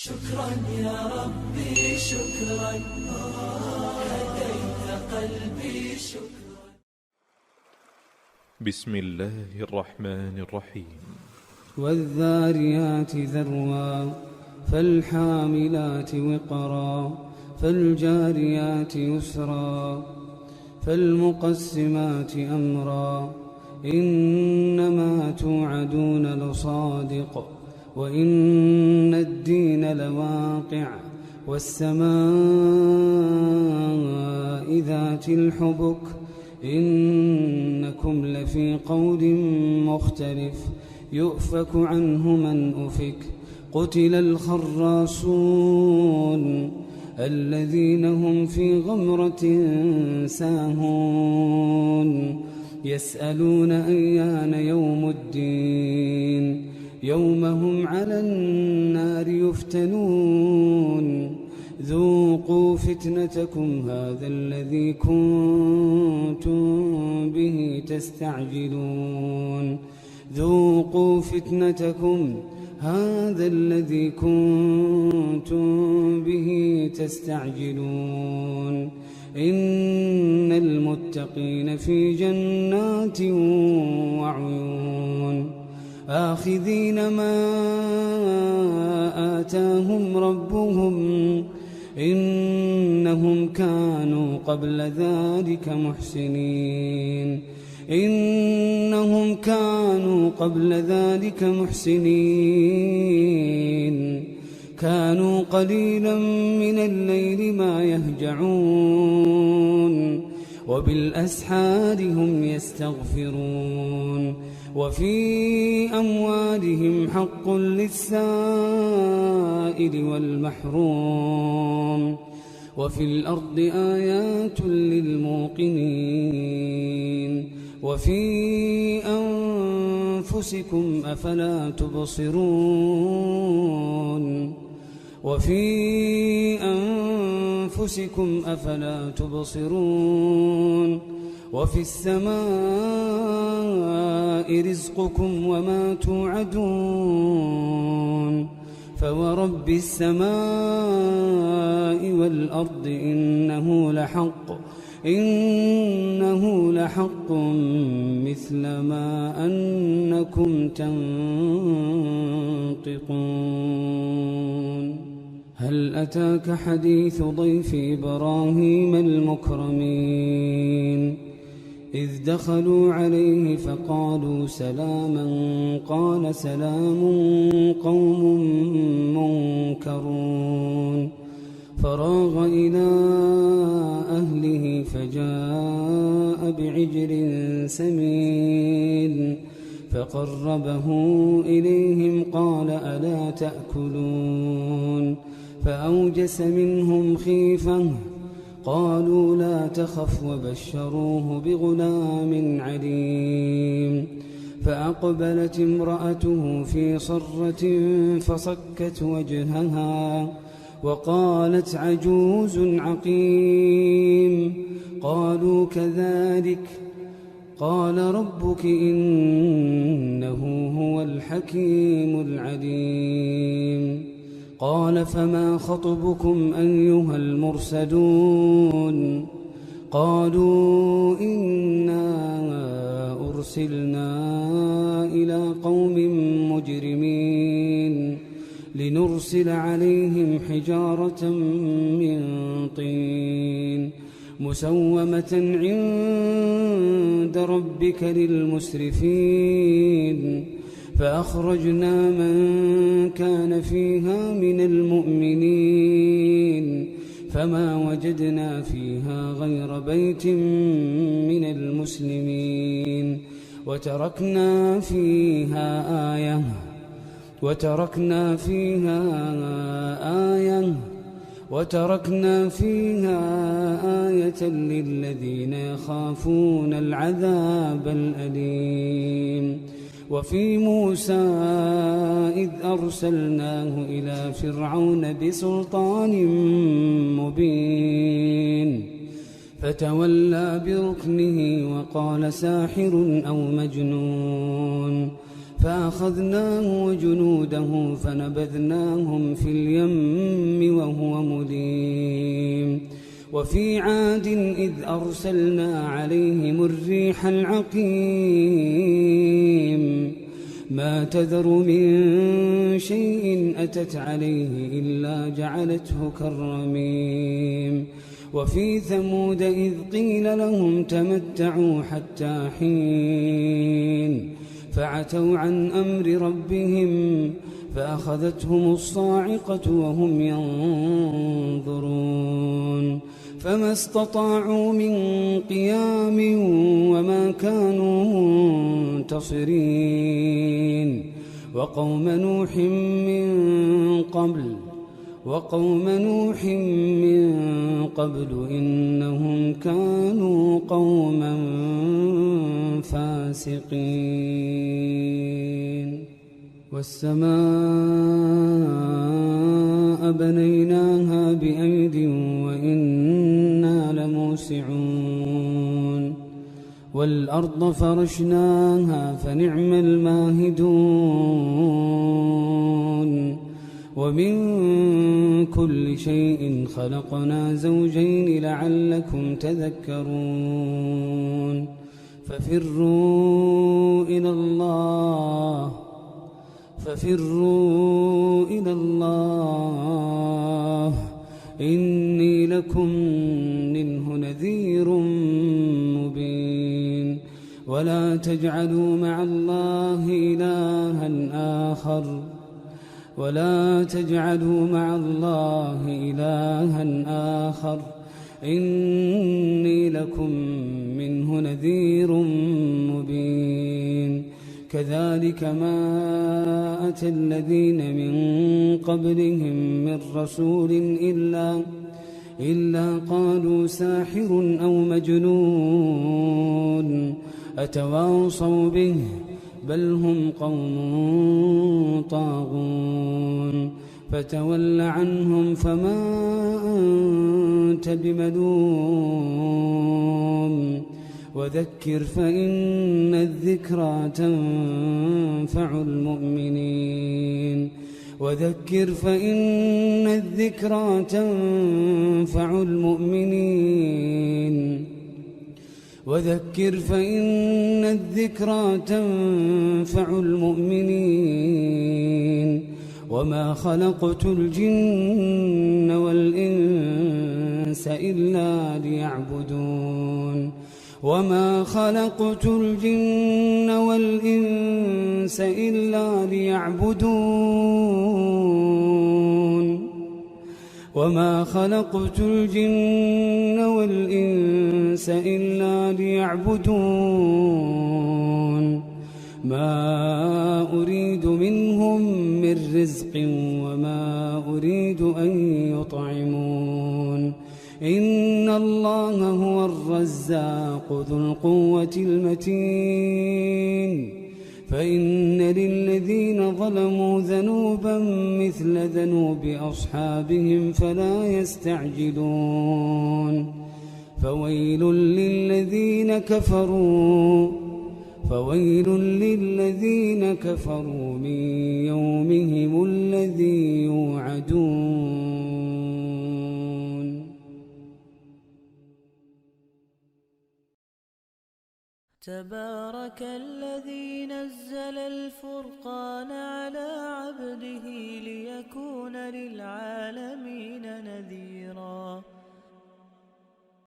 شكرا يا ربي شكرا، هديت قلبي شكرا. بسم الله الرحمن الرحيم. والذاريات ذروا فالحاملات وقرا فالجاريات يسرا فالمقسمات أمرا إنما توعدون لصادق وإن الدين لواقع والسماء ذات الحبك إنكم لفي قول مختلف يؤفك عنه من أفك قتل الخراصون الذين هم في غمرة ساهون يسألون أيان يوم الدين يوم هم على النار يفتنون ذوقوا فتنتكم هذا الذي كنتم به تستعجلون ذوقوا فتنتكم هذا الذي كنتم به تستعجلون إن المتقين في جنات وعيون آخذين ما آتاهم ربهم إنهم كانوا قبل ذلك محسنين إنهم كانوا قبل ذلك محسنين كانوا قليلا من الليل ما يهجعون وبالأسحار هم يستغفرون وفي أموالهم حق للسائل والمحروم وفي الأرض آيات للموقنين وفي أنفسكم أفلا تبصرون وفي أنفسكم أفلا تبصرون وفي السماء رزقكم وما توعدون فورب السماء والأرض إنه لحق مثل ما أنكم تنطقون هل أتاك حديث ضيف إبراهيم المكرمين إذ دخلوا عليه فقالوا سلاما قال سلام قوم منكرون فراغ إلى أهله فجاء بعجل سمين فقربه إليهم قال ألا تأكلون فأوجس منهم خيفة قالوا لا تخف وبشروه بغلام عليم فأقبلت امرأته في صرة فصكت وجهها وقالت عجوز عقيم قالوا كذلك قال ربك إنه هو الحكيم العليم قال فما خطبكم أيها المرسلون قالوا إنا أرسلنا إلى قوم مجرمين لنرسل عليهم حجارة من طين مسومة عند ربك للمسرفين فأخرجنا من كان فيها من المؤمنين فما وجدنا فيها غير بيت من المسلمين وتركنا فيها آية للذين يخافون العذاب الأليم وفي موسى إذ أرسلناه إلى فرعون بسلطان مبين فتولى بركنه وقال ساحر أو مجنون فأخذناه وجنوده فنبذناهم في اليم وهو مليم وفي عاد إذ أرسلنا عليهم الريح العقيم ما تذر من شيء أتت عليه إلا جعلته كالرميم وفي ثمود إذ قيل لهم تمتعوا حتى حين فعتوا عن أمر ربهم فأخذتهم الصاعقة وهم ينظرون فما استطاعوا من قيام وما كانوا منتصرين وقوم نوح من قبل إنهم كانوا قوما فاسقين والسماء بنيناها بأيد وإنا لموسعون والأرض فرشناها فنعم الماهدون ومن كل شيء خلقنا زوجين لعلكم تذكرون ففروا إلى الله إني لكم منه نذير مبين ولا تجعلوا مع الله إلها آخر إني لكم منه نذير مبين كذلك ما أتى الذين من قبلهم من رسول إلا قالوا ساحر أو مجنون أتواصوا به بل هم قوم طاغون فتول عنهم فما أنت بملوم وذكر فإن الذكرى تنفع المؤمنين وما خلقت الجن والإنس إلا ليعبدون ما أريد منهم من رزق وما أريد أن يطعمون إن الله هو الرزاق ذو القوة المتين فإن للذين ظلموا ذنوبا مثل ذنوب أصحابهم فلا يستعجلون فويل للذين كفروا من يومهم الذي يوعدون. تبارك الذي نزل الفرقان على عبده ليكون للعالمين نذيرا.